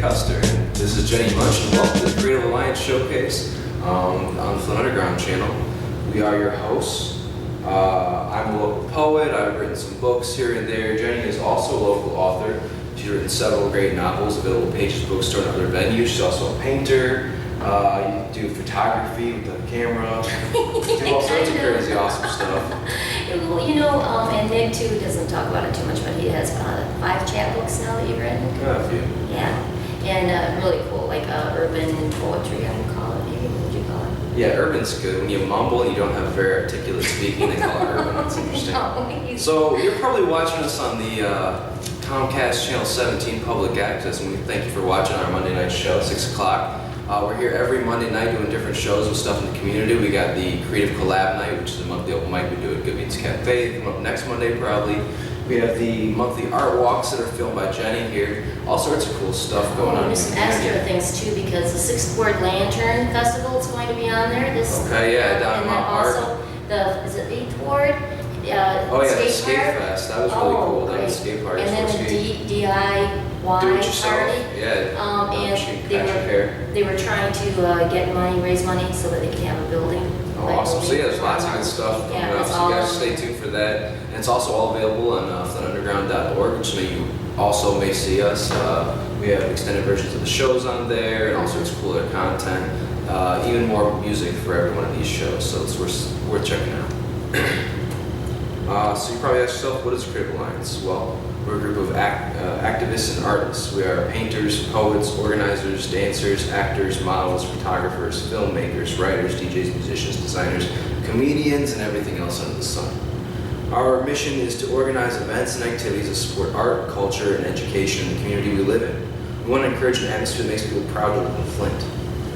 Custer. This is Jennie Moench, and welcome to the Creative Alliance Showcase on the Flint Underground channel. We are your hosts. I'm a local poet. I've written some books here and there. Jennie is also a local author. She's written several great novels available at Pages Bookstore and other venues. She's also a painter. You do photography with the camera. You do all sorts of crazy, awesome stuff. Well, you know, and Nick too doesn't talk about it too much, but he has 5 chapbooks now that you've written. A few. Yeah, and really cool, like urban poetry, I would call it. Maybe what would you call it? Yeah, urban's good. When you mumble and you don't have very articulate speaking, they call it urban. That's interesting. No, So you're probably watching us on the Comcast Channel 17 Public Access, and we thank you for watching our Monday night show, 6 o'clock. We're here every Monday night doing different shows with stuff in the community. We got the Creative Collab Night, which is a monthly open mic we do at Good Beans Cafe. Come up next Monday probably. We have the monthly art walks that are filmed by Jennie here. All sorts of cool stuff going on. There's some extra things too, because the Sixth Ward Lantern Festival is going to be on there. Okay, yeah, down and in then Mount also is it 8th Ward? Oh yeah, the Skate Park? Fest. That was really cool. That Great. was skate park. And then the DIY Do it yourself. party. Yeah. And they were trying to raise money so that they can have a building. Oh, awesome. So yeah, there's lots of good stuff coming up, so you guys stay tuned for that. And it's also all available on flintunderground.org, which you also may see us. We have extended versions of the shows on there and all sorts of cooler content. Even more music for every one of these shows, so it's worth checking out. So you probably ask yourself, what is Creative Alliance? Well, we're a group of activists and artists. We are painters, poets, organizers, dancers, actors, models, photographers, filmmakers, writers, DJs, musicians, designers, comedians, and everything else under the sun. Our mission is to organize events and activities that support art, culture, and education in the community we live in. We want to encourage an atmosphere that makes people proud to live in Flint.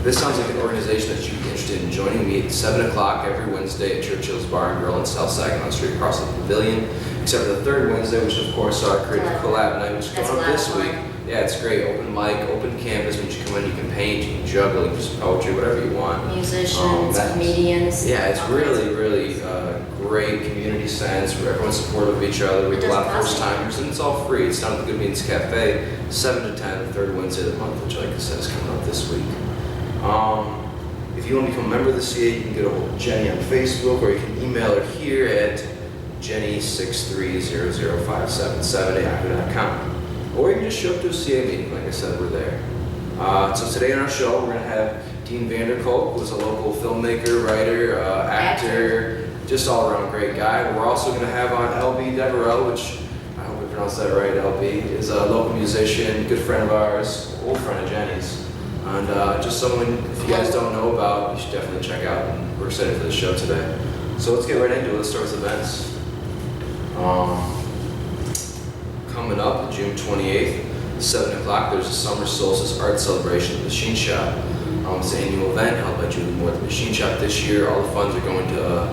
This sounds like an organization that you'd be interested in joining. We meet at 7 o'clock every Wednesday at Churchill's Bar and Grill in South Saginaw Street across the pavilion, except for the third Wednesday, which of course our Creative Collab Night, which is going on this week. Yeah, it's great. Open mic, open canvas. When you come in, you can paint, you can juggle, you can do poetry, whatever you want. Musicians, comedians. Yeah, it's really great community sense where everyone's supportive of each other. We have a lot of first timers, and it's all free. It's down at the Good Beans Cafe, 7 to 10, the third Wednesday of the month, which, like I said, is coming up this week. If you want to become a member of the CA, you can get a hold of Jennie on Facebook, or you can email her here at jennie6300577@yahoo.com. Or you can just show up to a CA meeting. Like I said, we're there. So today on our show, we're going to have Dean Vanderkolk, who's a local filmmaker, writer, actor, just all-around great guy. We're also going to have on LB Deverell, which I hope I pronounced that right. LB is a local musician, good friend of ours, old friend of Jennie's. And just someone, if you guys don't know about, you should definitely check out. And we're excited for the show today. So let's get right into it. Let's start with events. Coming up June 28th, 7 o'clock, there's a Summer Solstice Art Celebration at the Machine Shop. It's an annual event held by Julie Moore at the Machine Shop this year. All the funds are going to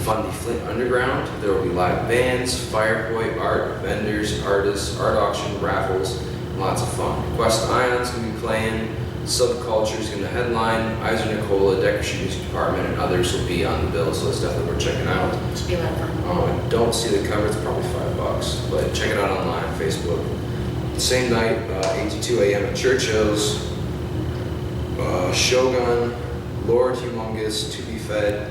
fund the Flint Underground. There will be live bands, firepoint, art, vendors, artists, art auction, raffles, and lots of fun. Quest Ion's going to be playing. Subculture is going to headline. Iser Nicola, Decoration Music Department, and others will be on the bill, so it's definitely worth checking out. It should be a lot of fun. I don't see the cover, it's probably $5, but check it out online, Facebook. Same night, 8 to 2 a.m. at Churchill's. Shogun, Lord Humongous, To Be Fed,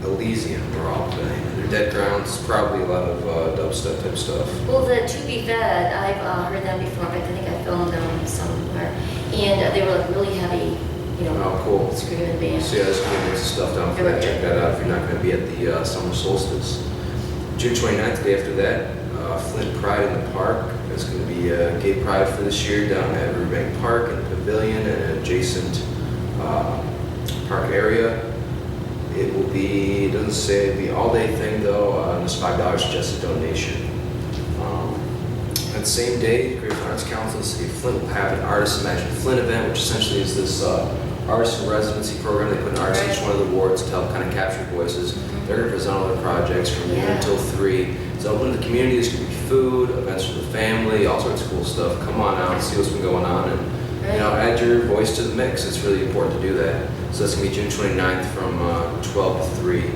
Elysium are all playing. Their Dead Grounds, probably a lot of dubstep type stuff. Well, the To Be Fed, I've heard them before, but I think I filmed them somewhere. And they were like really heavy, Oh, cool. screaming bands. So yeah, there's going to be some stuff down for that. Check that out if you're not going to be at the Summer Solstice. June 29th, the day after that, Flint Pride in the Park. There's going to be a gay pride for this year down at Riverbank Park in the pavilion and adjacent park area. It will be, it doesn't say, it'll be an all-day thing though, and it's $5 suggested donation. That same day, the Creative Arts Council of the City of Flint will have an Artist Imagine Flint event, which essentially is this artist in residency program. They put an artist in each one of the wards to help kind of capture voices. They're going to present all their projects from noon until 3. It's open to the community. There's going to be food, events for the family, all sorts of cool stuff. Come on out and see what's been going on, and add your voice to the mix. It's really important to do that. So that's going to be June 29th from 12 to 3.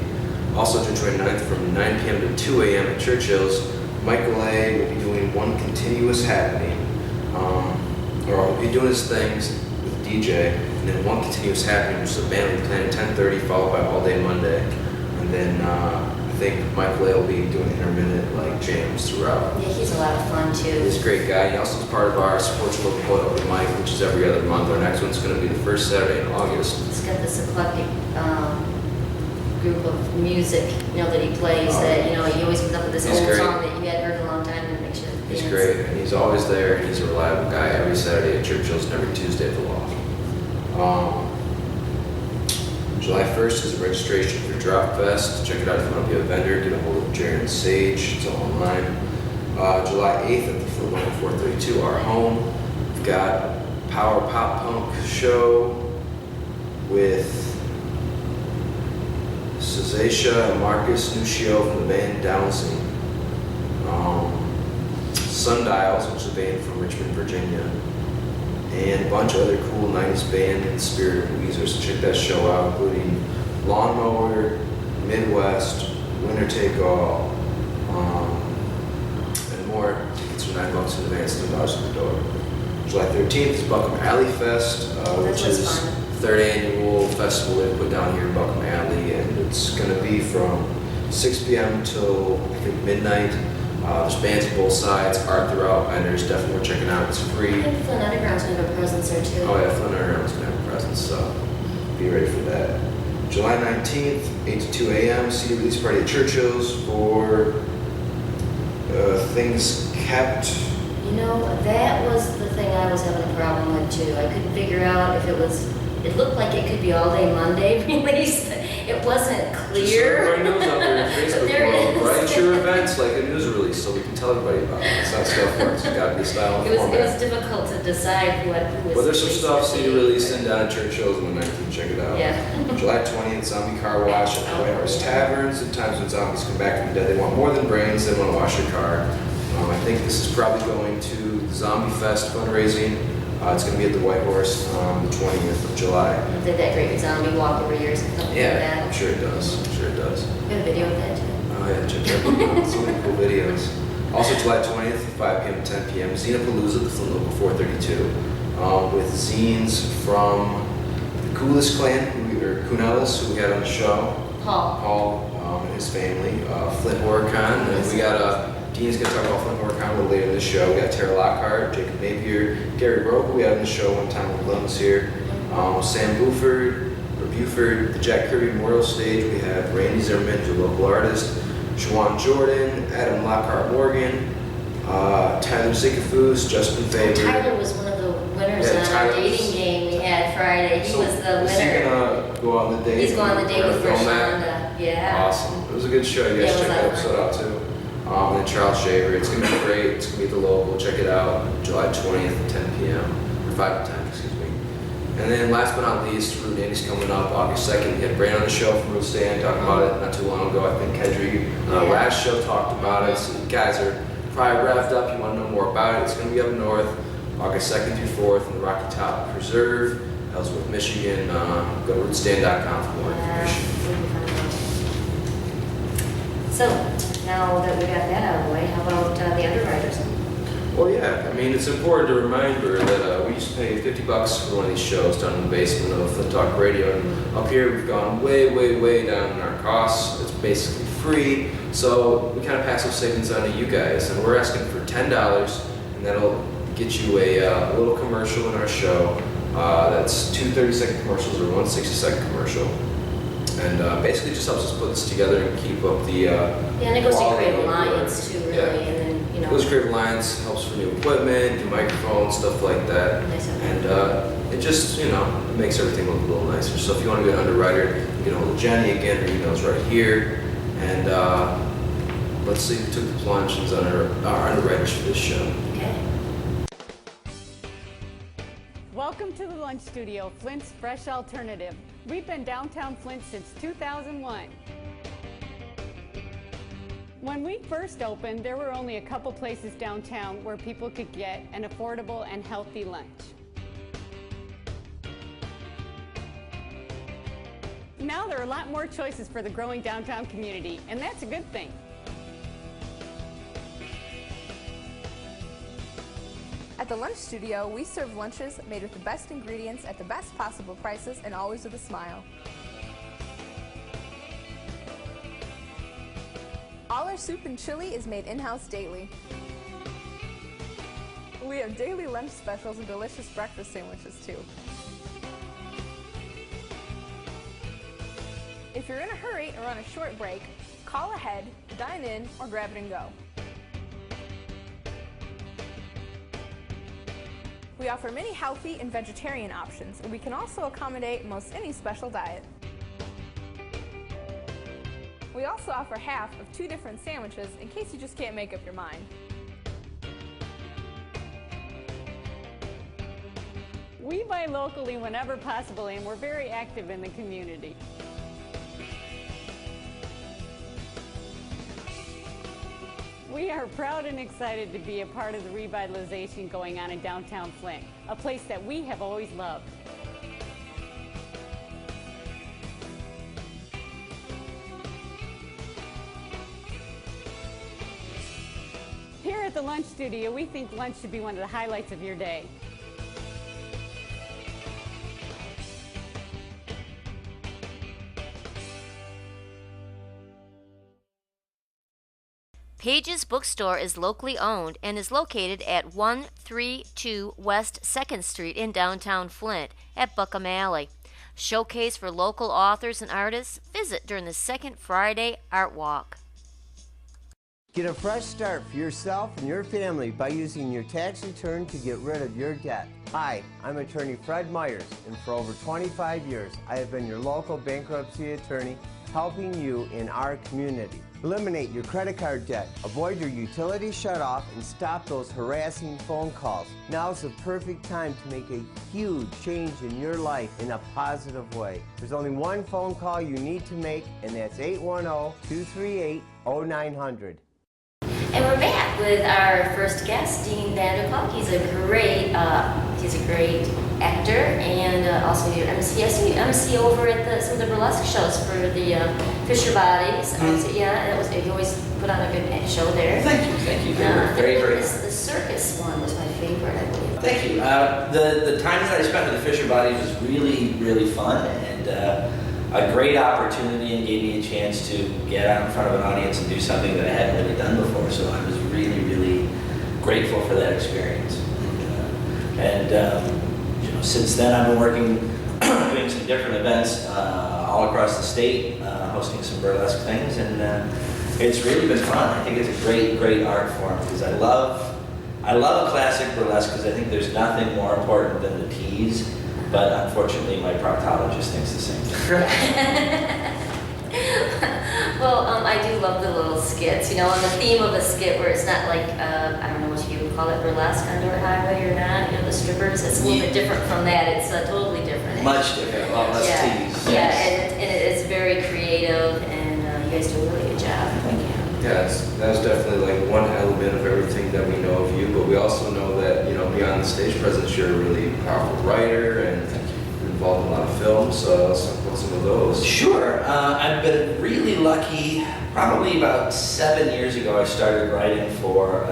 Also June 29th from 9 p.m. to 2 a.m. at Churchill's. Michael A. will be doing One Continuous Happening. or he'll be doing his things with DJ, and then one continuous happening, which is a band we plan at 10:30, followed by All Day Monday. And then I think Michael will be doing intermittent like jams throughout. Yeah, he's a lot of fun too. He's a great guy. He also is part of our Sports Local Quote Open Mic, which is every other month. Our next one's going to be the first Saturday in August. He's got this eclectic group of music, that he plays. That he always comes up with this He's old great. song that you hadn't heard in a long time, and it makes you He's dance. great, and he's always there, and he's a reliable guy every Saturday at Churchill's and every Tuesday at the Loft. July 1st is registration for Drop Fest. Check it out if you want to be a vendor. Get a hold of Jared and Sage. It's all online. July 8th at the Flint 432, our home. We've got a power pop punk show with Cezacia and Marcus Nuccio from the band Downsing. Sundials, which is a band from Richmond, Virginia. And a bunch of other cool 90s band in the spirit of Weezer. So check that show out, including Lawnmower, Midwest, Winner Take All, and more. Tickets are $9 in advance, $10 at the door. July 13th is Buckham Alley Fest, which is fun. third annual festival they put down here in Buckham Alley, and it's going to be from 6 p.m. till I think midnight. There's bands on both sides, art throughout, vendors, definitely worth checking out. It's I free. think Flint Underground's going to have a presence there too. Oh yeah, Flint Underground's going to have a presence, so be ready for that. July 19th, 8 to 2 a.m., see release party at Churchill's for Things Kept. That was the thing I was having a problem with too. I couldn't figure out if it looked like it could be All Day Monday released. It wasn't clear. Just everybody knows out there in But Facebook there it world, is. write your events like a news release so we can tell everybody about it. That's how stuff works. It's got to be style and It was format. difficult to decide who was. Well, there's some stuff released. CD releasing down at Churchill's on the 19th. Check it out. Yeah. July 20th, Zombie Car Wash at the White Horse Tavern. Sometimes when zombies come back from the dead, they want more than brains. They want to wash your car. I think this is probably going to the Zombie Fest fundraising. It's going to be at the White Horse on the 20th of July. Did that great zombie walk over years and something like Yeah, that. I'm sure it does. I'm sure it does. We have a video of that too. Oh yeah, check that out. So many cool videos. Also July 20th, 5 p.m. to 10 p.m. Xenopalooza, the Flint Local 432, with zines from the Coolest Clan, Kunelis, who we had on the show. Paul and his family. Flint Horror Con, and we got Dean's going to talk about Flint Horror Con a little later in the show. We got Tara Lockhart, Jacob Napier, Gary Rowe, who we had on the show one time when Glenn was here. Sam Buford, the Jack Kirby Memorial Stage. We had Randy Zimmerman, who's a local artist. Shawan Jordan, Adam Lockhart Morgan, Tyler Zickafoos, Justin Faber. Tyler was one of the winners Yeah, on our Tyler dating was- game we had Friday. He So was the is he winner. gonna go on the date? He's going on the date We're with gonna film that? Rashonda. Yeah. Awesome. It was a good show. You Yeah, guys it check was that a lot of episode out too. And then Charles Shaver. It's gonna be great. It's gonna be at the local. Check it out. July 20th at 10 p.m. or 5 to 10, excuse me. And then last but not least, Root Andy's coming up August 2nd. We had Brandon on the show from Root Stand talking about it not too long ago. I think Kedri last show talked about it. So you guys are probably revved up. You want to know more about it. It's going to be up north, August 2nd through 4th in the Rocky Top Preserve, Ellsworth, Michigan. Go to rootstand.com for more information. So now that we got that out of the way, how about the underwriters? Well, yeah, I mean, it's important to remember that we used to pay $50 for one of these shows down in the basement of Flint Talk Radio. And up here, we've gone way, way, way down in our costs. It's basically free. So we kind of pass those savings on to you guys. And we're asking for $10, and that'll get you a little commercial in our show. That's 2 30-second commercials or 1 60-second commercial. And basically just helps us put this together and keep up the Yeah, and it goes to quality Creative of the work. Alliance too, really, Yeah. and then, It goes to Creative Alliance, helps for new equipment, new microphones, stuff like that. Nice. And it just, it makes everything look a little nicer. So if you want to be an underwriter, you can hold Jennie again, her email's right here. And let's see who took the plunge and is our underwriters for this show. Okay. Welcome to the Lunch Studio, Flint's fresh alternative. We've been downtown Flint since 2001. When we first opened, there were only a couple places downtown where people could get an affordable and healthy lunch. Now there are a lot more choices for the growing downtown community, and that's a good thing. At At the Lunch Studio, we serve lunches made with the best ingredients at the best possible prices and always with a smile. All our soup and chili is made in-house daily. We have daily lunch specials and delicious breakfast sandwiches too. If you're in a hurry or on a short break, call ahead, dine in, or grab it and go. We offer many healthy and vegetarian options, and we can also accommodate most any special diet. We also offer half of 2 different sandwiches in case you just can't make up your mind. We buy locally whenever possible, and we're very active in the community. We are proud and excited to be a part of the revitalization going on in downtown Flint, a place that we have always loved. Here at the Lunch Studio, we think lunch should be one of the highlights of your day. Page's Bookstore is locally owned and is located at 132 West 2nd Street in downtown Flint at Buckham Alley. Showcase for local authors and artists. Visit during the second Friday Art Walk. Get a fresh start for yourself and your family by using your tax return to get rid of your debt. Hi, I'm attorney Fred Myers, and for over 25 years, I have been your local bankruptcy attorney helping you in our community. Eliminate your credit card debt, avoid your utility shutoff, and stop those harassing phone calls. Now's the perfect time to make a huge change in your life in a positive way. There's only one phone call you need to make, and that's 810-238-0900. And we're back with our first guest, Dean Vanderkolk. He's a great actor and also you MC over at some of the burlesque shows for the Fisher Bodies. So, yeah, you always put on a good show there. Thank you. Very. The circus one was my favorite, I believe. Thank you. The time that I spent with the Fisher Bodies was really, really fun and a great opportunity, and gave me a chance to get out in front of an audience and do something that I hadn't really done before. So I was really, really grateful for that experience. Since then I've been working, doing some different events all across the state, hosting some burlesque things, and it's really been fun. I think it's a great art form because I love classic burlesque because I think there's nothing more important than the tease, but unfortunately my proctologist thinks the same thing. Well, I do love the little skits, and the theme of a skit where it's not like, I don't know what you would call it, burlesque on Door Highway or not, the strippers, it's a little bit different from that. It's totally different. Much different, well, less tease. Yeah, and it's very creative, and you guys do a really good job. Thank you. Yes, that was definitely like one element of everything that we know of you, but we also know that, beyond the stage presence, you're a really powerful writer and involved in a lot of films, so let's talk about some of those. Sure. I've been really lucky. Probably about 7 years ago, I started writing for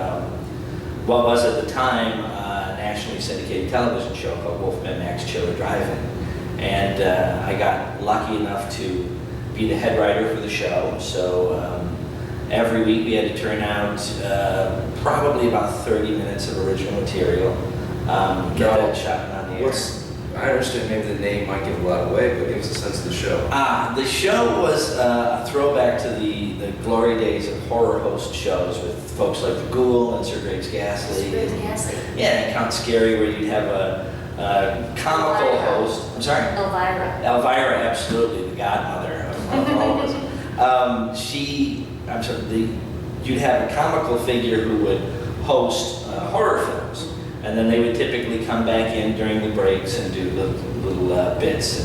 what was at the time a nationally syndicated television show called Wolfman Max Chiller Drive-In. And I got lucky enough to be the head writer for the show. So every week we had to turn out probably about 30 minutes of original material, get that shot on the air. I understand maybe the name might give a lot away, but give us a sense of the show. The show was a throwback to the glory days of horror host shows with folks like The Ghoul and Sir Graves Ghastly. Yeah, and Count Scary, where you'd have a comical host. I'm sorry? Elvira, absolutely, the godmother of all of us. You'd have a comical figure who would host horror films. And then they would typically come back in during the breaks and do little bits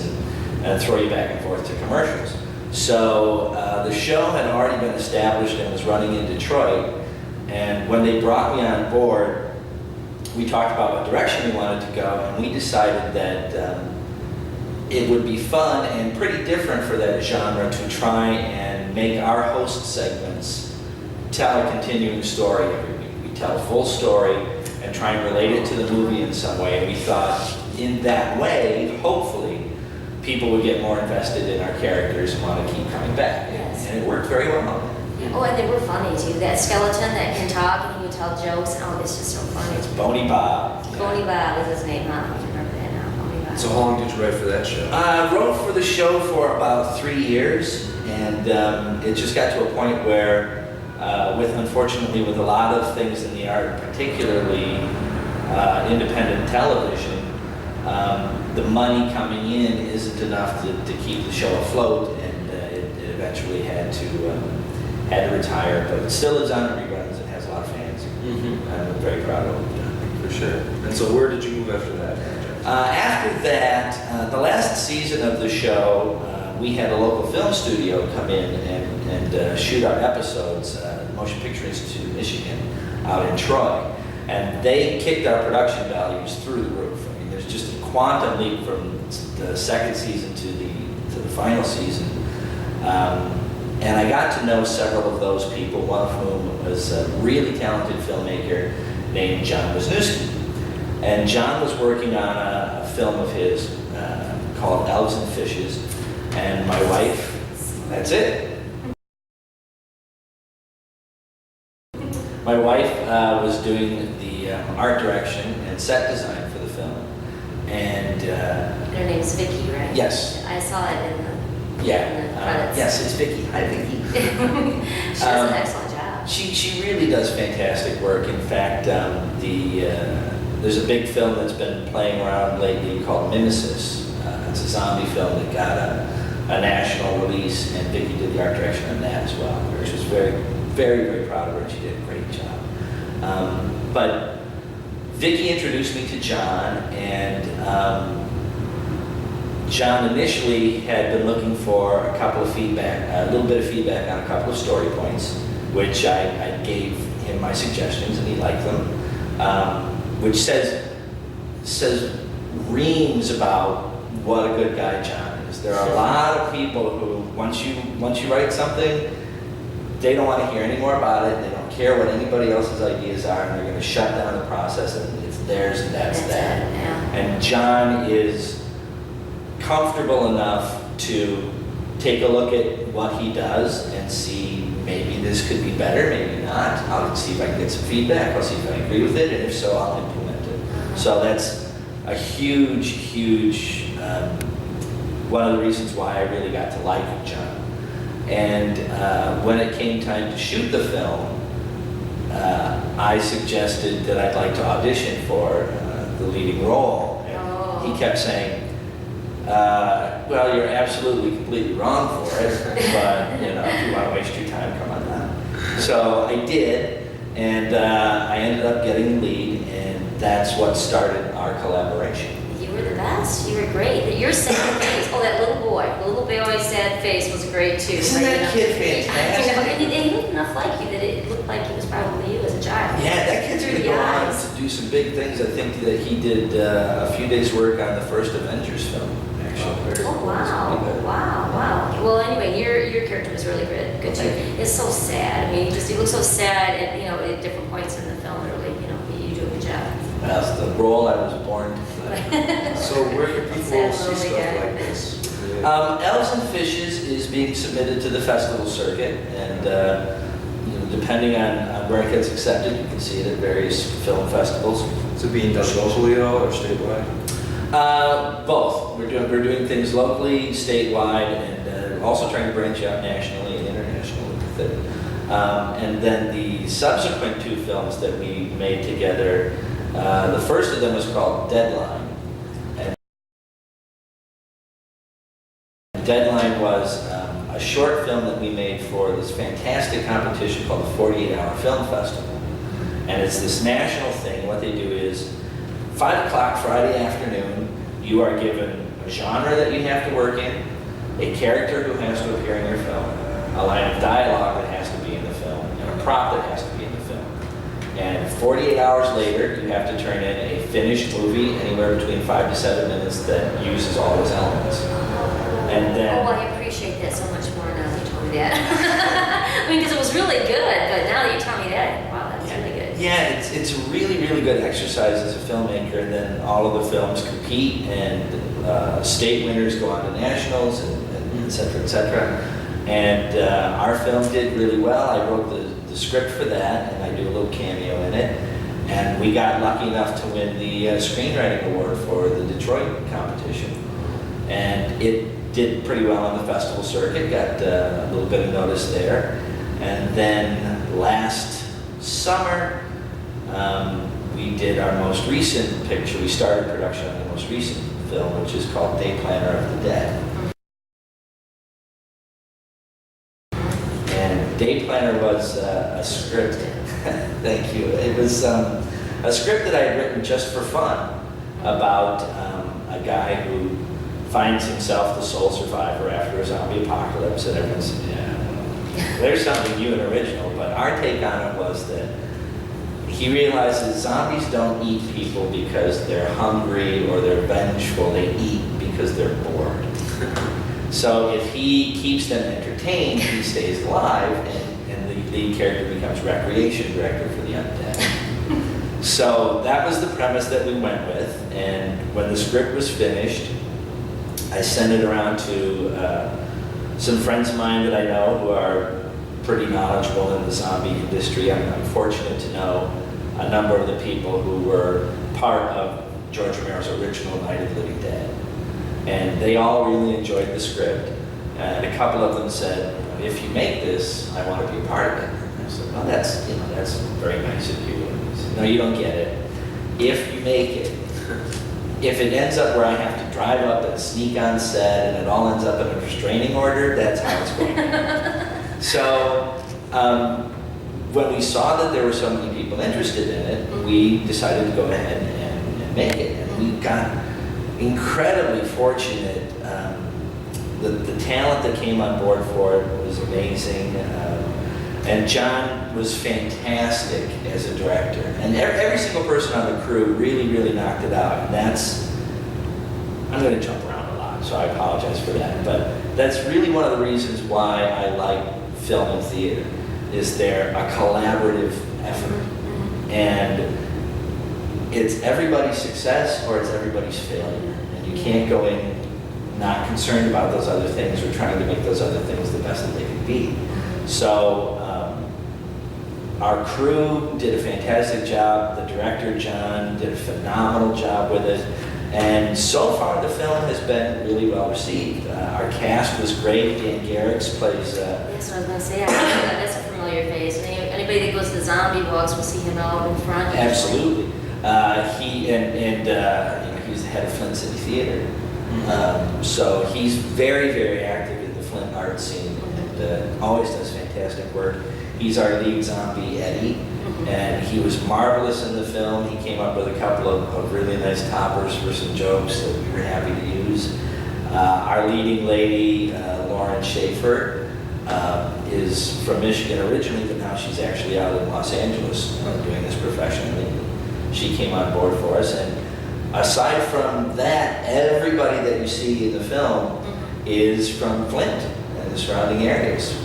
and throw you back and forth to commercials. So the show had already been established and was running in Detroit. And when they brought me on board, we talked about what direction we wanted to go, and we decided that it would be fun and pretty different for that genre to try and make our host segments tell a continuing story every week. We tell a full story. and try and relate it to the movie in some way. And we thought in that way, hopefully, people would get more invested in our characters and want to keep coming back. Yes. And it worked very well. Oh, and they were funny too. That skeleton that can talk and he would tell jokes, and oh, it's just so funny. It's Boney Bob. Boney Bob was his name, huh? I remember that now, Boney Bob. So how long did you write for that show? I wrote for the show for about 3 years, and it just got to a point where, unfortunately, with a lot of things in the art, particularly independent television, the money coming in isn't enough to keep the show afloat, and it eventually had to retire. But it still lives on in reruns. It has a lot of fans. I'm very proud of what we've done. For sure. And so where did you move after that? After that, the last season of the show, we had a local film studio come in and shoot our episodes, Motion Picture Institute of Michigan, out in Troy. And they kicked our production values through the roof. I mean, there's just a quantum leap from the second season to the final season. And I got to know several of those people, one of whom was a really talented filmmaker named John Wisniewski. And John was working on a film of his called Elves and Fishes, and my wife, that's it. My wife was doing the art direction and set design for the film, and Her name's Vicky, right? yes, I saw it in the credits. yes, it's Vicky. Hi, Vicky. She does an excellent job. She really does fantastic work. In fact, there's a big film that's been playing around lately called Mimesis. It's a zombie film that got a national release, and Vicky did the art direction on that as well. She was very, very, very proud of her, and she did a great job. But Vicky introduced me to John, and John initially had been looking for a little bit of feedback on a couple of story points, which I gave him my suggestions, and he liked them, which says reams about what a good guy John is. There are a lot of people who, once you write something, they don't want to hear any more about it. They don't care what anybody else's ideas are, and they're going to shut down the process, and it's theirs, and that's that. It, yeah. And John is comfortable enough to take a look at what he does and see maybe this could be better, maybe not. I'll see if I can get some feedback. I'll see if I agree with it, and if so, I'll implement it. So that's a huge, huge one of the reasons why I really got to like John. And when it came time to shoot the film, I suggested that I'd like to audition for the leading role. And he kept saying, well, you're absolutely completely wrong for it, but if you want to waste your time, come on down. So I did, and I ended up getting the lead, and that's what started our collaboration. You were the best. You were great. Your sad face. Oh, that little boy. The little boy's sad face was great too. Isn't that kid fantastic? And he looked enough like you that it looked like he was probably you as a child. Yeah, that kid's going to go on to do some big things. I think that he did a few days' work on the first Avengers film, actually. Oh, wow. Wow. Well, anyway, your character was really good too. It's so sad. I mean, you look so sad at different points in the film. Really, you do a good job. That's the role I was born to play. So where can people see stuff like this? Elves and Fishes is being submitted to the festival circuit, and depending on where it gets accepted, you can see it at various film festivals. Is it being done locally at all or statewide? Both. We're doing things locally, statewide, and also trying to branch out nationally and internationally with it. And then the subsequent two films that we made together, the first of them was called Deadline. And Deadline was a short film that we made for this fantastic competition called the 48-Hour Film Festival. And it's this national thing. What they do is 5 o'clock Friday afternoon, you are given a genre that you have to work in, a character who has to appear in your film, a line of dialogue that has to be in the film, and a prop that has to be in the film. And 48 hours later, you have to turn in a finished movie, anywhere between 5 to 7 minutes, that uses all those elements. And then, I appreciate that so much more now that you told me that. I mean, because it was really good, but now that you tell me that, wow, that's really good. yeah, it's really, really good exercise as a filmmaker, and then all of the films compete, and state winners go on to nationals, and et cetera, et cetera. And our film did really well. I wrote the script for that, and I do a little cameo in it. And we got lucky enough to win the screenwriting award for the Detroit competition. And it did pretty well on the festival circuit, got a little bit of notice there. And then last summer, we did our most recent picture. We started production on the most recent film, which is called Dayplanner of the Dead. And Dayplanner was a script. Thank you. It was a script that I had written just for fun about a guy who finds himself the sole survivor after a zombie apocalypse, and everyone said, yeah, there's something new and original. But our take on it was that he realizes zombies don't eat people because they're hungry or they're vengeful. They eat because they're bored. So if he keeps them entertained, he stays alive, and the lead character becomes recreation director for the undead. So that was the premise that we went with, and when the script was finished, I sent it around to some friends of mine that I know who are pretty knowledgeable in the zombie industry. I'm fortunate to know a number of the people who were part of George Romero's original Night of the Living Dead. And they all really enjoyed the script. And a couple of them said, if you make this, I want to be a part of it. And I said, well, that's very nice of you. And he said, no, you don't get it. If you make it, if it ends up where I have to drive up and sneak on set and it all ends up in a restraining order, that's how it's going to be. So when we saw that there were so many people interested in it, we decided to go ahead and make it. And we got incredibly fortunate. The talent that came on board for it was amazing. And John was fantastic as a director. And every single person on the crew really, really knocked it out. And I'm going to jump around a lot, so I apologize for that. But that's really one of the reasons why I like film and theater, is they're a collaborative effort. And it's everybody's success or it's everybody's failure. And you can't go in not concerned about those other things or trying to make those other things the best that they can be. So our crew did a fantastic job. The director, John, did a phenomenal job with it. And so far, the film has been really well received. Our cast was great. Dan Garrix plays... Yes, I was going to say, that's a familiar face. Anybody that goes to the zombie walks will see him out in front. Absolutely. He was the head of Flint City Theater. So he's very, very active in the Flint art scene and always does fantastic work. He's our lead zombie, Eddie, and he was marvelous in the film. He came up with a couple of really nice toppers for some jokes that we were happy to use. Our leading lady, Lauren Schaefer, is from Michigan originally, but now she's actually out in Los Angeles doing this professionally. She came on board for us, and aside from that, everybody that you see in the film is from Flint and the surrounding areas.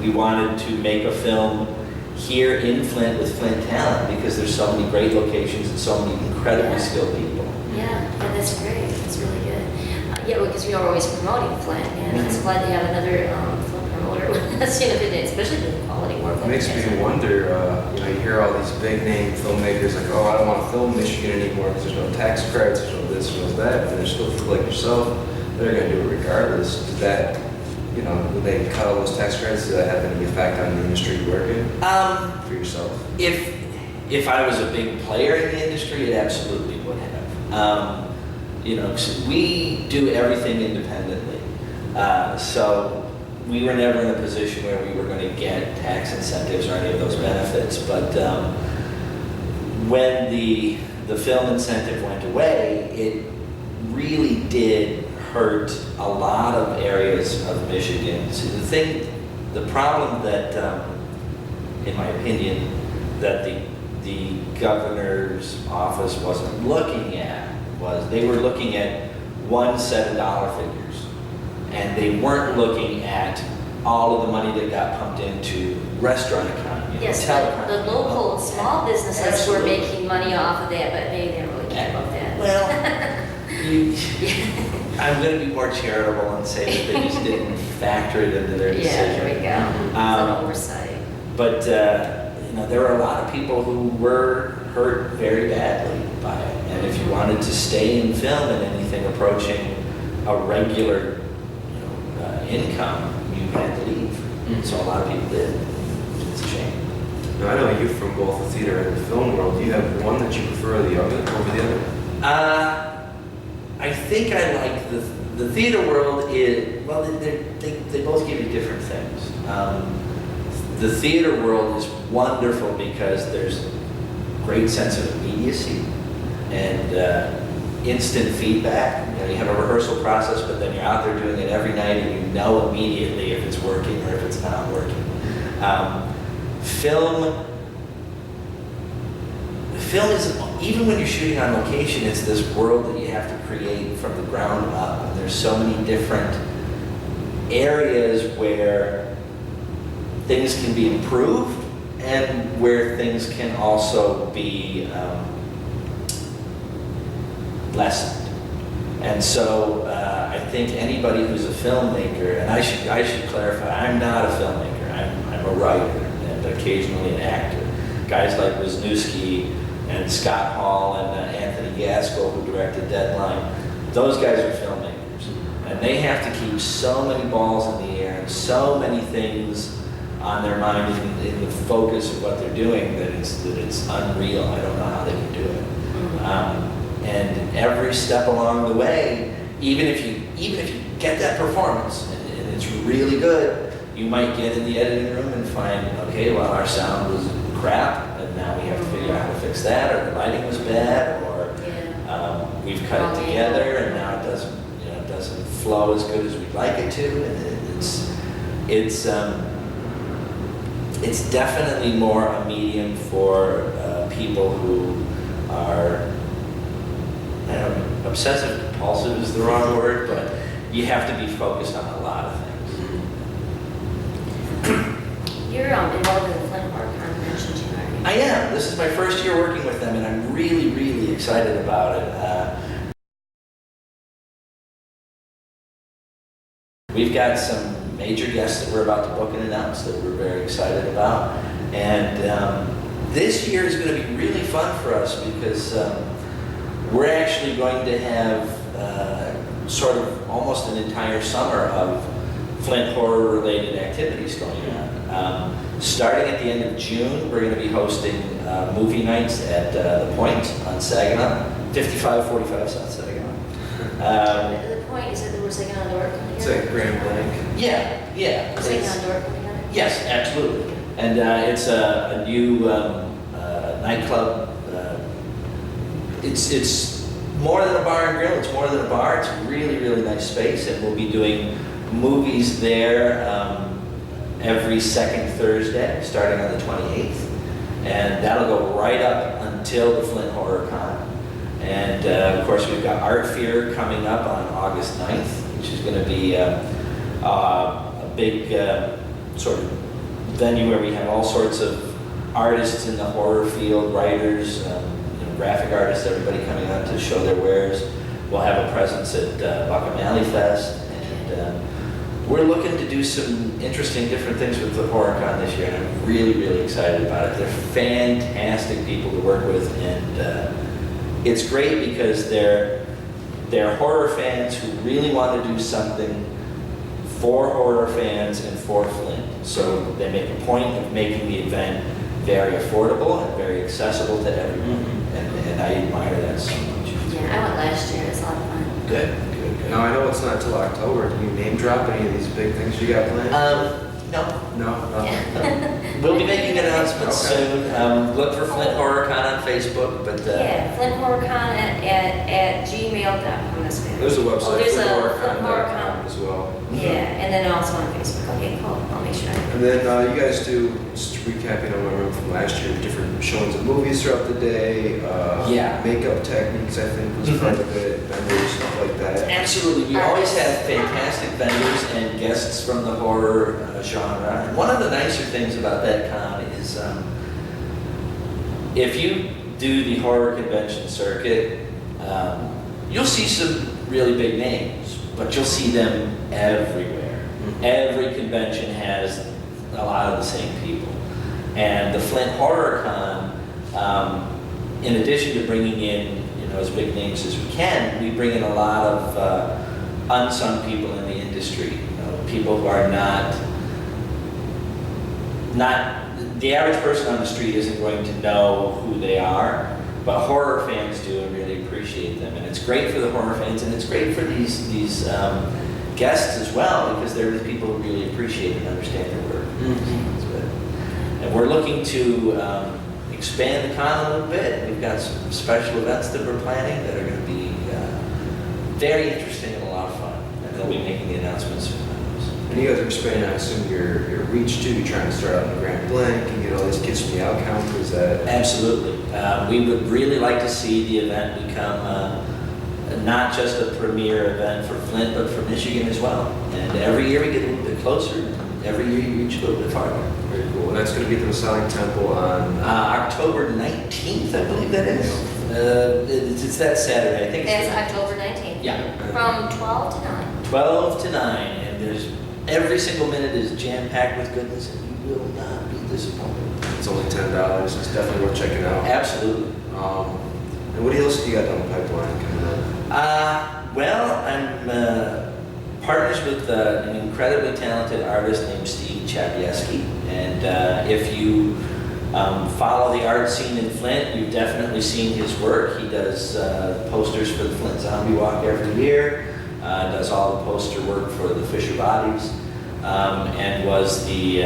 We wanted to make a film here in Flint with Flint talent because there's so many great locations and so many incredibly skilled people. Yeah, that's great. That's really good. Yeah, because we are always promoting Flint, and it's glad to have another Flint promoter with us, especially doing quality work. It makes me wonder, you hear all these big name filmmakers like, oh, I don't want to film Michigan anymore because there's no tax credits, there's no this, there's no that, but there's still people like yourself, they're going to do it regardless. Does that, when they cut all those tax credits, does that have any effect on the industry you work in for yourself? If I was a big player in the industry, it absolutely would have. So we do everything independently. So we were never in a position where we were going to get tax incentives or any of those benefits. But when the film incentive went away, it really did hurt a lot of areas of Michigan. So the problem that, in my opinion, that the governor's office wasn't looking at was they were looking at one set of dollar figures, and they weren't looking at all of the money that got pumped into restaurant economy Yes, telecom. the local small businesses were Absolutely. making money off of that, but they didn't really care about that. Well, I'm going to be more charitable and say that they just didn't factor it into their decision. Yeah, there we go. It's an oversight. But there were a lot of people who were hurt very badly by it. And if you wanted to stay in film and anything approaching a regular income, you had to leave. So a lot of people did. It's a shame. Now, I know you from both the theater and the film world. Do you have one that you prefer over the other? I think I like the theater world. They both give you different things. The theater world is wonderful because there's a great sense of immediacy and instant feedback. You have a rehearsal process, but then you're out there doing it every night, and you know immediately if it's working or if it's not working. Film is, even when you're shooting on location, it's this world that you have to create from the ground up. And there's so many different areas where things can be improved and where things can also be lessened. And so I think anybody who's a filmmaker, and I should clarify, I'm not a filmmaker. I'm a writer and occasionally an actor. Guys like Wisniewski and Scott Hall and Anthony Gaskell, who directed Deadline, those guys are filmmakers. And they have to keep so many balls in the air and so many things on their mind in the focus of what they're doing that it's unreal. I don't know how they can do it. And every step along the way, even if you get that performance and it's really good, you might get in the editing room and find, okay, well, our sound was crap, and now we have to figure out how to fix that, or the lighting was bad, or we've cut it together and now it doesn't flow as good as we'd like it to, and it's definitely more a medium for people who are, I don't know, obsessive compulsive is the wrong word, but you have to be focused on a lot of things. You're involved in the Flint Horror Convention too, aren't you? I am. This is my first year working with them, and I'm really, really excited about it. We've got some major guests that we're about to book and announce that we're very excited about. And this year is going to be really fun for us because we're actually going to have sort of almost an entire summer of Flint horror-related activities going on. Starting at the end of June, we're going to be hosting movie nights at the Point on Saginaw, 5545 South Saginaw. The Point, is it the Saginaw Door? It's like Grand Blanc. Yeah. Saginaw Door coming out? Yes, absolutely. And it's a new nightclub. It's more than a bar and grill. It's more than a bar. It's a really, really nice space, and we'll be doing movies there every second Thursday, starting on the 28th. And that'll go right up until the Flint Horror Con. And of course, we've got Art Fear coming up on August 9th, which is going to be a big sort of venue where we have all sorts of artists in the horror field, writers, graphic artists, everybody coming out to show their wares. We'll have a presence at Buckham Alley Fest, and we're looking to do some interesting different things with the HorrorCon this year, and I'm really, really excited about it. They're fantastic people to work with, and it's great because they're horror fans who really want to do something for horror fans and for Flint. So they make a point of making the event very affordable and very accessible to everyone, and I admire that so much. Yeah, I went last year. It was a lot of fun. Good. Now, I know it's not till October. Can you name drop any of these big things you got planned? No. No? We'll be making announcements soon. Look for Flint HorrorCon on Facebook, but Yeah, FlintHorrorCon at gmail.com. There's a website. There's a FlintHorrorCon.com FlintHorrorCon as as well. Yeah, and then also on Facebook. Okay, cool. I'll make sure. And then you guys do, just recapping on my room from last year, different showings of movies throughout the day. Yeah. Makeup techniques, I think, was part of it. Vendors, stuff like that. Absolutely. We always have fantastic vendors and guests from the horror genre. And one of the nicer things about that con is if you do the horror convention circuit, you'll see some really big names, but you'll see them everywhere. Every convention has a lot of the same people. And the Flint Horror Con, in addition to bringing in as big names as we can, we bring in a lot of unsung people in the industry. People who are not the average person on the street isn't going to know who they are, but horror fans do and really appreciate them. And it's great for the horror fans, and it's great for these guests as well, because they're the people who really appreciate and understand their work. And we're looking to expand the con a little bit. We've got some special events that we're planning that are going to be very interesting and a lot of fun. And they'll be making the announcements soon. And you guys are expanding, I assume, your reach too. You're trying to start out in the Grand Blanc and get all these kids from the out count. Is that? Absolutely. We would really like to see the event become not just a premier event for Flint, but for Michigan as well. And every year we get a little bit closer. Every year you reach a little bit farther. Very cool. And that's going to be at the Masonic Temple on October 19th, I believe that is. It's that Saturday. I think It's it's October 19th. Yeah. From 12 to 9. 12 to 9, and there's every single minute is jam-packed with goodness, and you will not be disappointed. It's only $10. It's definitely worth checking out. Absolutely. And what else do you got down the pipeline coming up? Well, I'm partners with an incredibly talented artist named Steve Chapieski, and if you follow the art scene in Flint, you've definitely seen his work. He does posters for the Flint Zombie Walk every year, does all the poster work for the Fisher Bodies, and was the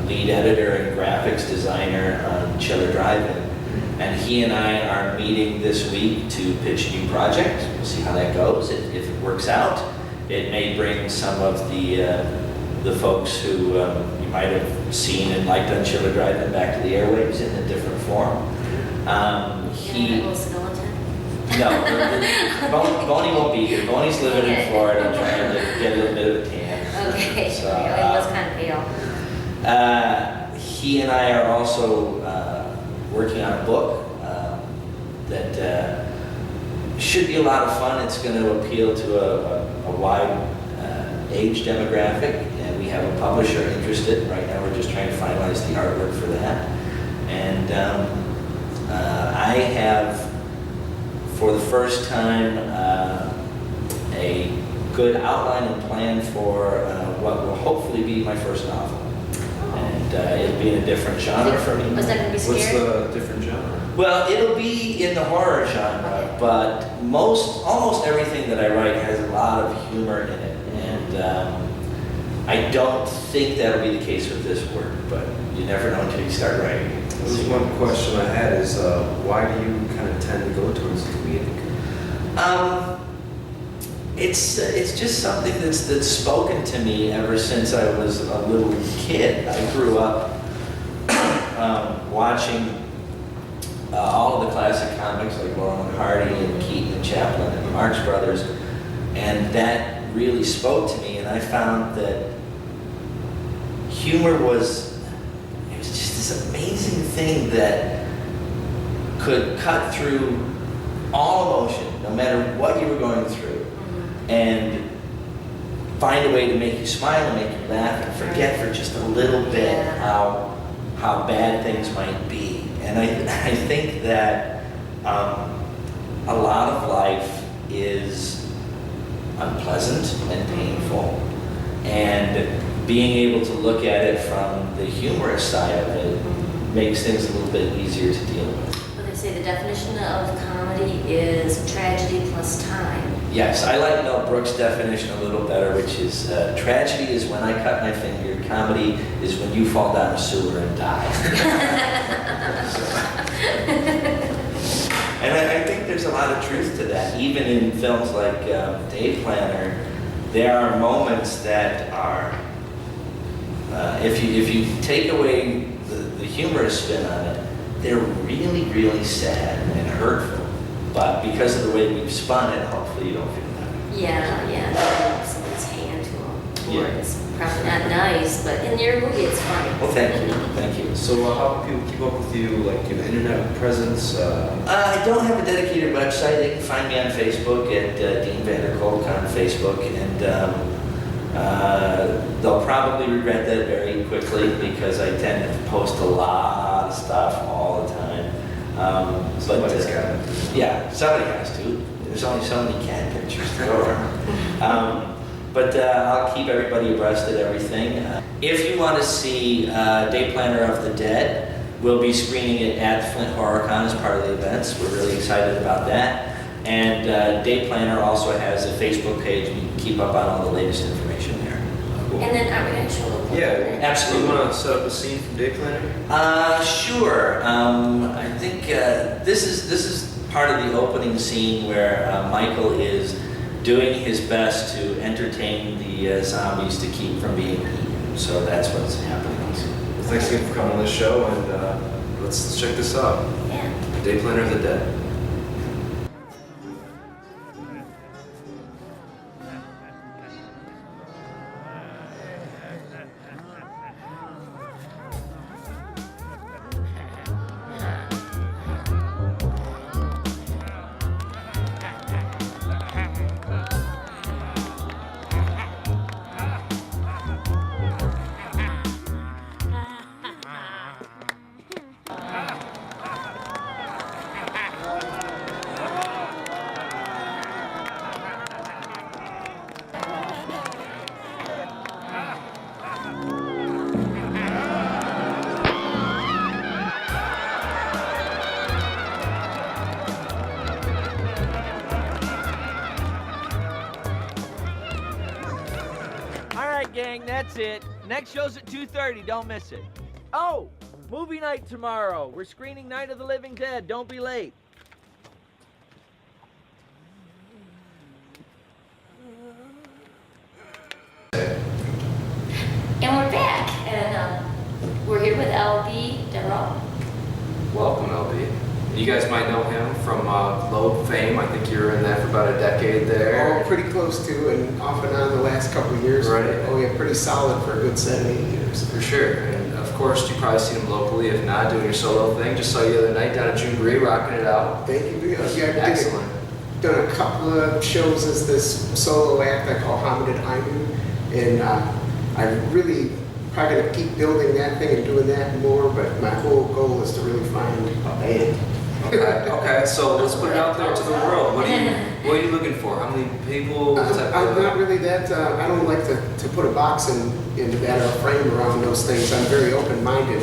lead editor and graphics designer on Chiller Drive-In. And he and I are meeting this week to pitch a new project. We'll see how that goes. If it works out, it may bring some of the folks who you might have seen and liked on Chiller Drive-In back to the airwaves in a different form. Little skeleton. No, Boney won't be here. Boney's living in Florida trying to get a little bit of a tan. Okay, So, it was kind of pale. he and I are also working on a book that should be a lot of fun. It's going to appeal to a wide age demographic, and we have a publisher interested. Right now we're just trying to finalize the artwork for that. And I have, for the first time, a good outline and plan for what will hopefully be my first novel. And it'll be in a different genre for me. Was that going to be What's scary? the different genre? Well, it'll be in the horror genre, but almost everything that I write has a lot of humor in it. And I don't think that'll be the case with this work, but you never know until you start writing. This is one question I had is, why do you kind of tend to go towards comedic? It's just something that's spoken to me ever since I was a little kid. I grew up watching all of the classic comics like Laurel and Hardy and Keaton and Chaplin and the Marx Brothers, and that really spoke to me. And I found that humor was just this amazing thing that could cut through all emotion, no matter what you were going through, and find a way to make you smile and make you laugh and forget for just a little bit how bad things might be. And I think that a lot of life is unpleasant and painful, and being able to look at it from the humorous side of it makes things a little bit easier to deal with. Well, they say the definition of comedy is tragedy plus time. Yes, I like Mel Brooks' definition a little better, which is tragedy is when I cut my finger, comedy is when you fall down a sewer and die. And I think there's a lot of truth to that. Even in films like Dayplanner, there are moments that are, if you take away the humorous spin on it, they're really, really sad and hurtful. But because of the way we've spun it, hopefully you don't feel that. Yeah, someone's hand to him. Or it's probably not nice, but in your movie it's funny. Well, thank you, thank you. So how can people keep up with you, like your internet presence? I don't have a dedicated website. They can find me on Facebook at Dean Vanderkolk on Facebook, and they'll probably regret that very quickly because I tend to post a lot of stuff all the time. Somebody's got it. Yeah, somebody has to. There's only so many cat pictures to go around. But I'll keep everybody abreast of everything. If you want to see Dayplanner of the Dead, we'll be screening it at Flint HorrorCon as part of the events. We're really excited about that. And Dayplanner also has a Facebook page. We can keep up on all the latest information there. And then are we going to show the Yeah, absolutely. You want to set up a scene from Dayplanner? Sure. I think this is part of the opening scene where Michael is doing his best to entertain the zombies to keep from being eaten. So that's what's happening. Well, thanks again for coming on the show, and let's check this out. Yeah. Dayplanner of the Dead. Gang, that's it. Next show's at 2:30. Don't miss it. Oh, movie night tomorrow. We're screening Night of the Living Dead. Don't be late. And we're back, and we're here with LB Deverell. Welcome, LB. You guys might know him from Globe fame. I think you were in that for about a decade there. Oh, pretty close to, and off and on the last couple of years. Right. Oh yeah, pretty solid for a good 7-8 years. For sure. And of course, you've probably seen him locally, if not, doing your solo thing. Just saw you the other night down at Junebri, rocking it out. Thank you. Yeah, Excellent. Done a couple of shows as this solo act I call Hamid Ainu, and I really probably gonna keep building that thing and doing that more. But my whole goal is to really find a band. Okay, so let's put it out there to the world. What are you looking for? How many people? I'm not really that, I don't like to put a box into that or a frame around those things. I'm very open-minded.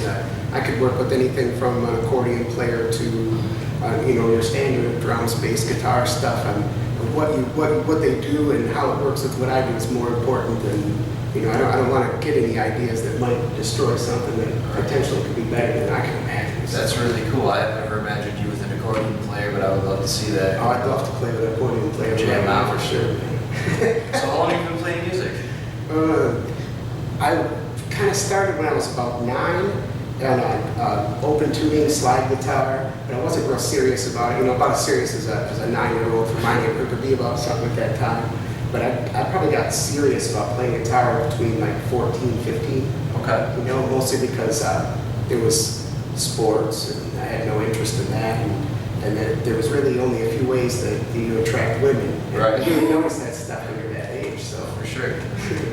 I could work with anything from an accordion player to, your standard drums, bass, guitar stuff. And what they do and how it works with what I do is more important than, I don't want to get any ideas that might destroy something that potentially could be better than I can imagine. That's really cool. I've never imagined you with an accordion player, but I would love to see that. Oh, I'd love to play with an accordion player. Jam out for sure. So how long have you been playing music? I kind of started when I was about 9, and I open tuning, slide guitar, but I wasn't real serious about it. About as serious as a 9-year-old from my neighborhood could be about something at that time. But I probably got serious about playing guitar between like 14, 15. Okay. Mostly because there was sports, and I had no interest in that, and there was really only a few ways that you attract women. And Right. you didn't notice that stuff when you're that age, so. For sure.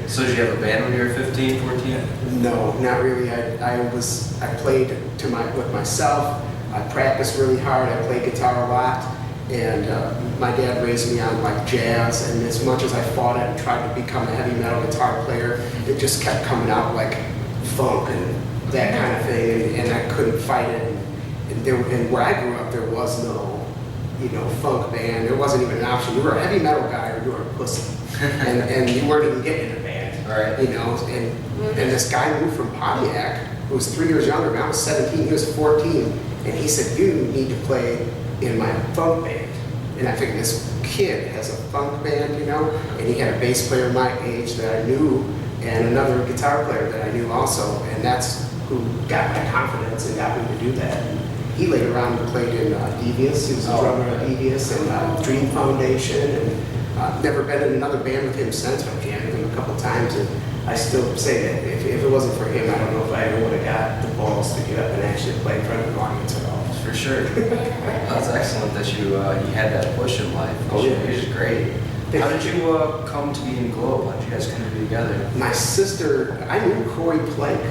So did you have a band when you were 15, 14? No, not really. I played with myself. I practiced really hard. I played guitar a lot, and my dad raised me on like jazz. And as much as I fought it and tried to become a heavy metal guitar player, it just kept coming out like funk and that kind of thing, and I couldn't fight it. And where I grew up, there was no, funk band. There wasn't even an option. You were a heavy metal guy or you were a pussy, and you weren't even getting in a band. Right. And this guy moved from Pontiac, who was 3 years younger. I was 17, he was 14, and he said, "You need to play in my funk band." And I figured this kid has a funk band, you know, and he had a bass player my age that I knew and another guitar player that I knew also, and that's who got my confidence and got me to do that. And he later on played in Devious. He was a drummer at Devious and Dream Foundation, and never been in another band with him since. I've jammed with him a couple times, and I still say that if it wasn't for him, I don't know if I ever would have got the balls to get up and actually play in front of an audience at all. For sure. That's excellent that you had that push in life. Oh, yeah. It was great. How did you come to be in Globe? How did you guys come to be together? My sister, I knew Corey Plank,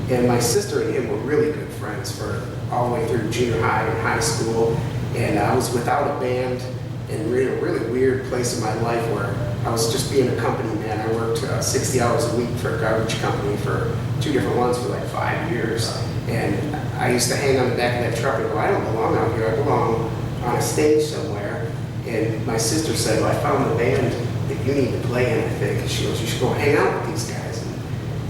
and my sister and him were really good friends for all the way through junior high and high school. And I was without a band and in a really weird place in my life where I was just being a company man. I worked 60 hours a week for a garbage company for 2 different ones for like 5 years. And I used to hang on the back of that truck and go, I don't belong out here, I belong on a stage somewhere. And my sister said, well, I found the band that you need to play in, I think. And she goes, you should go hang out with these guys.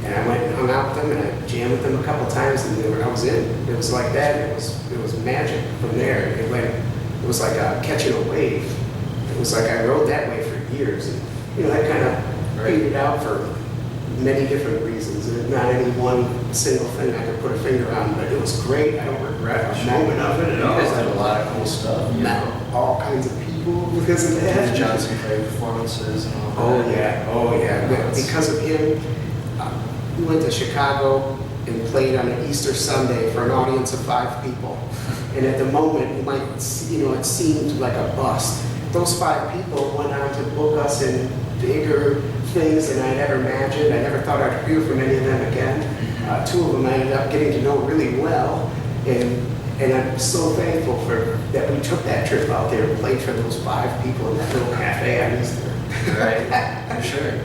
And I went and hung out with them, and I jammed with them a couple times, and I was in. It was like that. It was magic from there. It was like catching a wave. It was like I rode that wave for years, and you know that kind of faded out for many different reasons. There's not any one single thing I could put a finger on, but it was great. I don't regret a moment of it at all. You guys did a lot of cool stuff. Met all kinds of people because of that. Johnson Craig performances and all that. Oh yeah. Because of him. We went to Chicago and played on an Easter Sunday for an audience of 5 people. And at the moment, it seemed like a bust. Those 5 people went on to book us in bigger things than I'd ever imagined. I never thought I'd hear from any of them again. 2 of them I ended up getting to know really well. And I'm so thankful that we took that trip out there and played for those 5 people in that little cafe on Easter. Right, for sure.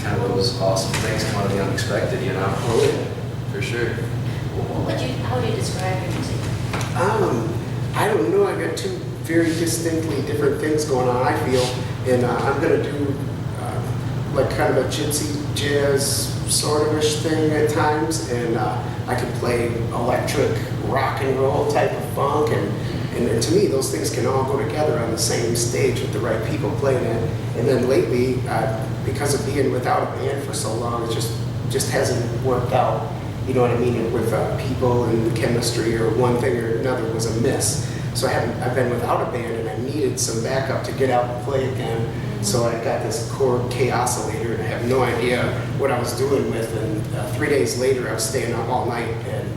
Kind of those awesome things come out of the unexpected, you know? Oh, yeah. For sure. How would you describe your music? I don't know. I got 2 very distinctly different things going on, I feel. And I'm going to do like kind of a gypsy jazz sort of-ish thing at times. And I can play electric rock and roll type of funk. And to me, those things can all go together on the same stage with the right people playing it. And then lately, because of being without a band for so long, it just hasn't worked out. You know what I mean? With people and chemistry or one thing or another was a miss. So I've been without a band and I needed some backup to get out and play again. So I got this Korg K-oscillator and I have no idea what I was doing with. And 3 days later, I was staying up all night and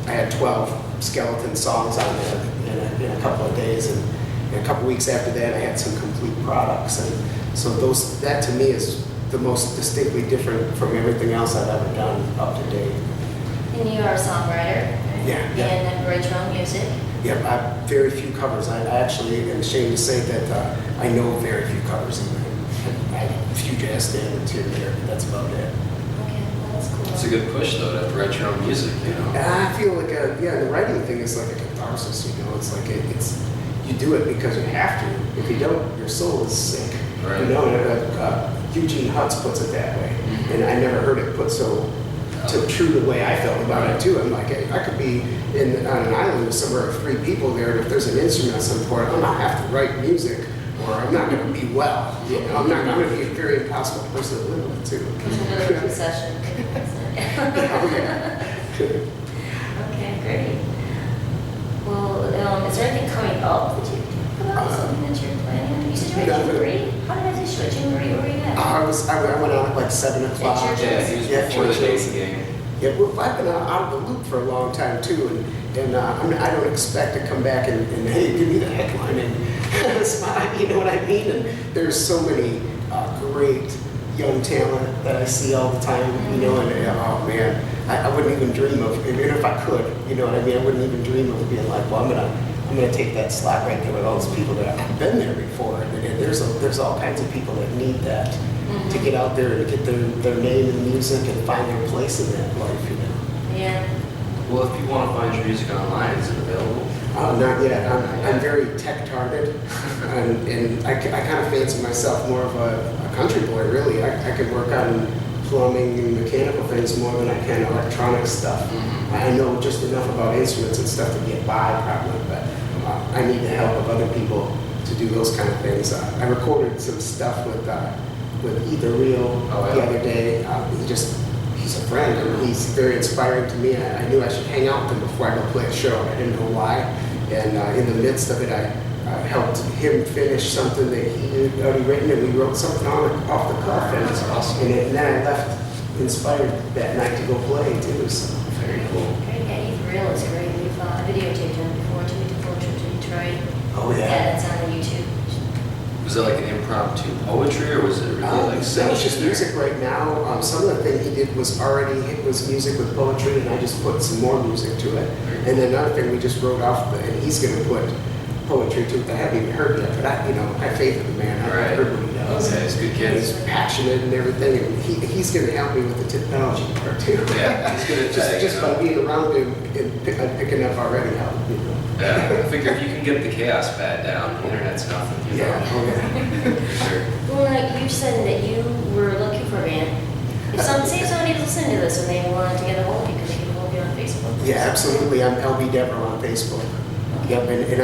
I had 12 skeleton songs on there in a couple of days. And a couple weeks after that, I had some complete products. And so that to me is the most distinctly different from everything else I've ever done up to date. And you are a songwriter. Yeah. And write your own music. Yeah, I have very few covers. I actually am ashamed to say that I know very few covers. I have a few jazz standards here and there, but that's about it. Okay, well, that's cool. It's a good push, though, to write your own music, you know? I feel like, the writing thing is like a catharsis, you know? It's like, you do it because you have to. If you don't, your soul is sick. Right. You know, and Eugene Hutz puts it that way. Mm-hmm. And I never heard it put so true the way I felt about it too. I'm like, I could be on an island with somewhere of 3 people there, and if there's an instrument at some point, I'm not have to write music, or I'm not going to be well. You know, I'm going to be a very impossible person to live with too. Another obsession. Okay, great. Well, is there anything coming up that you can talk about? Something that you're planning? You said you were at Jamboree? How did I just show Jamboree? Where were you at? I went out at like 7 o'clock. At Yeah, he was before the Dayton game. Yeah, well, I've been out of the loop for a long time too, and I don't expect to come back and hey, give me the headline and smile, you know what I mean? And there's so many great young talent that I see all the time, you know, and oh man, I wouldn't even dream of, even if I could, you know what I mean? I wouldn't even dream of being like, well, I'm gonna take that slot right there with all those people that I've been there before, and there's all kinds of people that need that. To get out there and get their name in music and find their place in that life, you know. Yeah. Well, if people want to find your music online, is it available? Not yet. I'm very tech-tarded, and I kind of fancy myself more of a country boy, really. I could work on plumbing and mechanical things more than I can electronic stuff. I know just enough about instruments and stuff to get by, probably, but I need the help of other people to do those kind of things. I recorded some stuff with Deverell the other day. He's a friend, and he's very inspiring to me. I knew I should hang out with him before I go play a show. I didn't know why. And in the midst of it, I helped him finish something that he had already written, and we wrote something off the cuff. And, That's awesome. And then I left inspired that night to go play too. So Very cool. Great, yeah, Deverell is great. We've videotaped him before too. We did a full trip to Detroit. Oh Yeah, that's on the YouTube. Was it like an impromptu poetry, or was it really like that singing? was just music right now. Some of the thing he did was music with poetry, and I just put some more music to it. And then another thing we just wrote off, and he's going to put poetry to it. I haven't even heard yet, but I have faith in the man. I've heard what he does. Okay, he's a good kid. He's passionate and everything, and he's going to help me with the technology part too. Yeah, he's good at that, just by being around him and picking up already help. Yeah, I figure if you can get the chaos pad down, the internet's nothing. You know? Yeah, oh yeah. For sure. Well, like you said that you were looking for a band. If somebody's listening to this and they want to get a hold of you, because they can hold you on Facebook. Yeah, absolutely. I'm LB Deverell on Facebook. Yep, and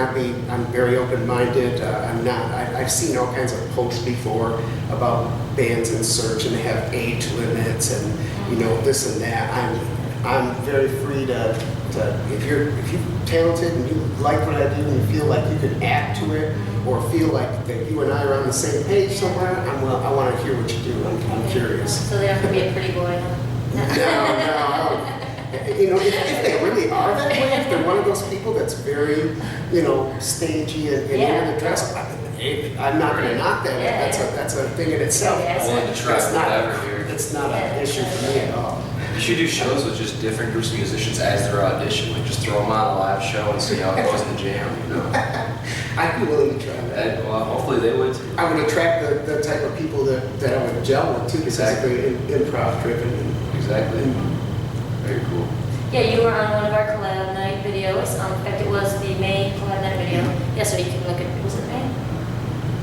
I'm very open-minded. I've seen all kinds of posts before about bands in search, and they have age limits and this and that. I'm very free to if you're talented and you like what I do and you feel like you can add to it, or feel like that you and I are on the same page somewhere, I want to hear what you do. I'm curious. So they're not going to be a pretty boy, huh? No. If they really are that way, if they're one of those people that's very, stagey and in the dress, I'm not going to knock that. Yeah. That's a thing in itself. Yeah, Willing to try whatever here. It's not an issue for me at all. You should do shows with just different groups of musicians as their audition. Like just throw them on a live show and see how it goes in the jam. I'd be willing to try that. Well, hopefully they would too. I would attract the type of people that I would gel with too, because it's very improv driven. Exactly. Very cool. Yeah, you were on one of our collab night videos. In fact, it was the May collab night video. Yeah, so you can look at, was it May?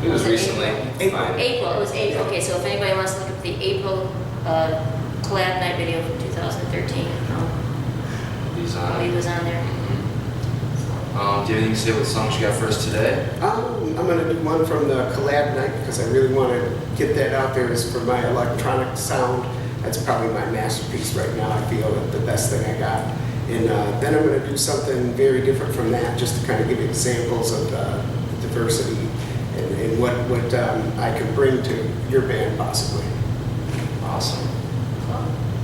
It was recently. April. April, it was April. Okay, so if anybody wants to look at the April collab night video from 2013, He's on. he was on there. Do you have anything to say what songs you got for us today? I'm going to do one from the collab night because I really want to get that out there. Is for my electronic sound. That's probably my masterpiece right now. I feel the best thing I got. And then I'm going to do something very different from that, just to kind of give examples of diversity and what I can bring to your band possibly. Awesome.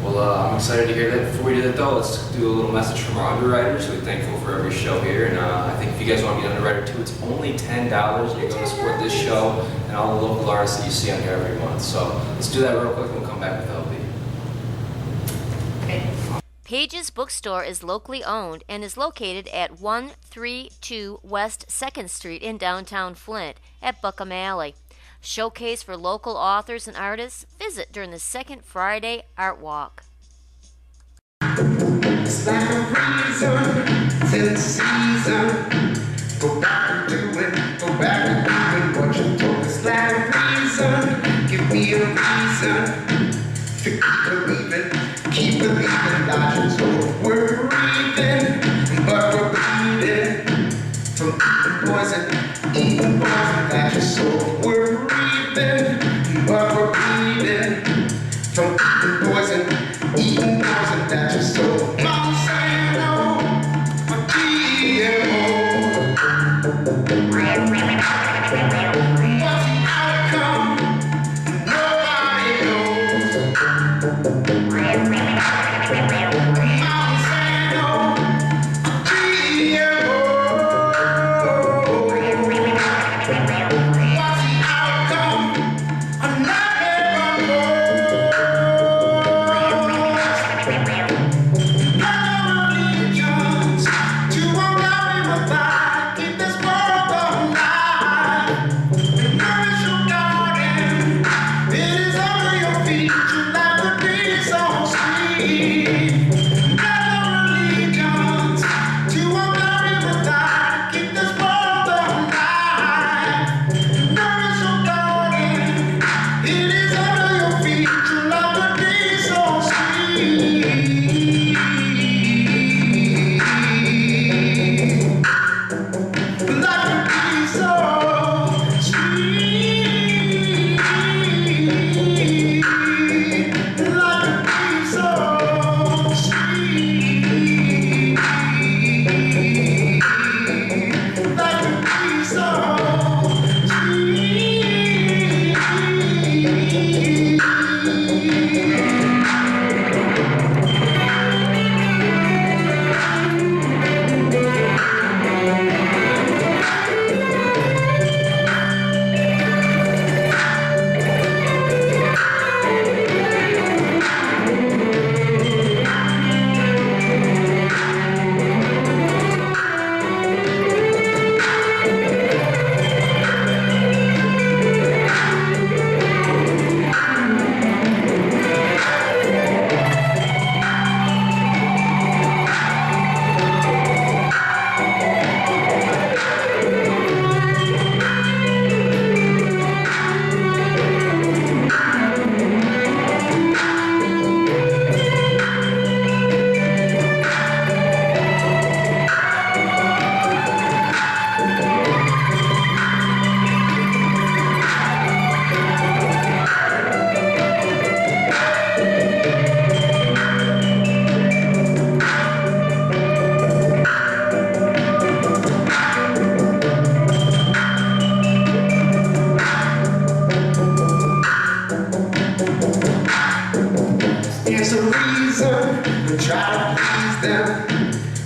Well, I'm excited to hear that. Before we do that though, let's do a little message from our underwriters. We're thankful for every show here, and I think if you guys want to be an underwriter too, it's only $10. You're going to support this show and all the local artists that you see on here every month. So let's do that real quick and we'll come back with LB. Page's Bookstore is locally owned and is located at 132 West 2nd Street in downtown Flint at Buckham Alley. Showcase for local authors and artists. Visit during the second Friday Art Walk. It's like a reason, till the season. Go back and do it, go back and do it, what you told. It's like a reason, give me a reason to keep believing, dodging. So we're breathing, but we're bleeding from eating poison, dashes. So we're breathing, but we're bleeding from eating poison, dashes. So mom say no, my GMO.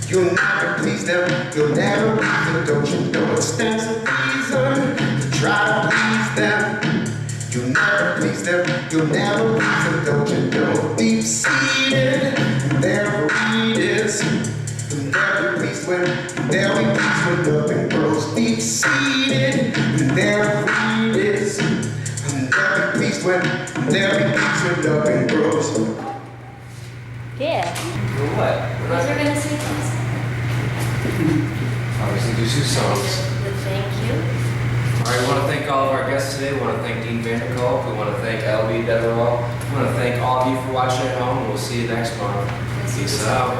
You'll never please them, you'll never please them. Don't you know it stands to reason to try to please them? You'll never please them, you'll never please them. Don't you know deep-seated in their greed is? And they'll be pleased when nothing grows. Deep-seated in their greed is. And they'll be pleased when nothing grows. Yeah. For what? You guys are gonna sing things? Obviously do 2 songs. Thank you. All right, we want to thank all of our guests today. We want to thank Dean Vanderkolk. We want to thank LB Deverell. We want to thank all of you for watching at home. We'll see you next month. Peace out.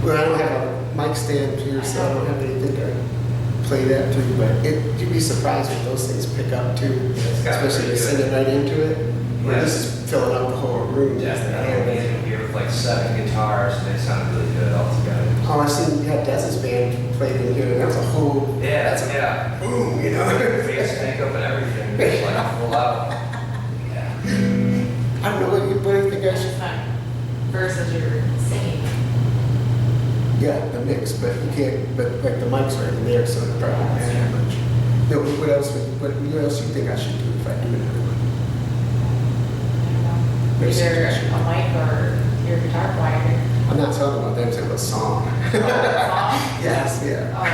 Well, I don't have a mic stand here, so I don't have anything to play that to, but you'd be surprised what those things pick up too, especially if you sing it right into it. Where this is filling up the whole room. Yeah, I had a band here with like 7 guitars, and they sounded really good all together. Oh, I've seen Dez's band played in here, and that was a whole, that's a boom, you know? Face makeup and everything, just like full out. Yeah. I don't know, what do you think I should? Versus your singing. Yeah, the mix, but you can't, but like the mic's right in there, so it probably doesn't matter much. No, what else do you think I should do if I do another one? Either a mic or your guitar player. I'm not talking about them, I'm talking about song. Oh, song? Yes, yeah. Oh,